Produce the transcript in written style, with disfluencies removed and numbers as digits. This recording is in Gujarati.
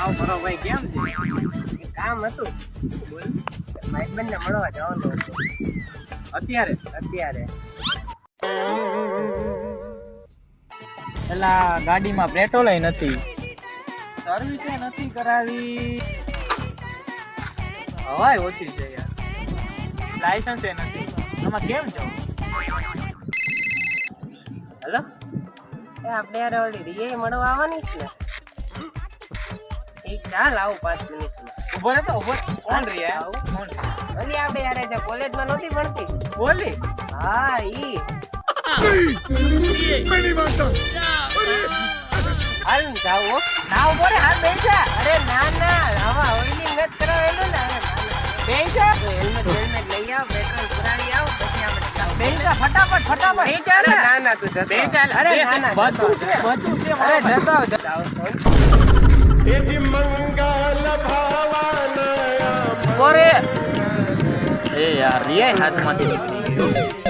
આવ મારો ભાઈ કેમ છે? એક કામ હતું. બોલ. ભાઈબંધને મળવા જવાનું હતું. અત્યારે અત્યારે પેલા ગાડીમાં પેટ્રોલ નથી, સર્વિસ નથી કરાવી, હવાય ઓછી છે યાર, લાયસન્સ નથી. આમાં કેમ જાવ? હેલો એ આપણે યાર ઓલી રિયા મળવા આવવાની છે ને. ઠીક ચાલ આવું 5 મિનિટમાં. ઉભો રહે તો ઉભો. કોણ રહ્યા? આવું. કોણ? ઓલી આપણે યાર જે કોલેજમાં નહોતી ભણતી. બોલી. હા ઈ હાલ ને જાવ હો. ના ઉભો રે, હાથ બેસા. અરે ના ના આવા ઓઇલિંગ નથી કરાવેલું ને. અરે ના ના બેસા. હેલ્મેટ લઈ આવ, પેટ્રોલ પુરાવી આવ, પછી આપણે જાવ. બેસા ફટાફટ ફટાફટ. નહીં ચાલે. ના ના તું જતો. બે ચાલ. અરે બે ના ના બધું જતો. છે, બધું છે. અરે મારો ભાઈ. જતો જાવ. ઉભો રે. એ યાર રિયા હાથમાંથી નીકળી ગયો.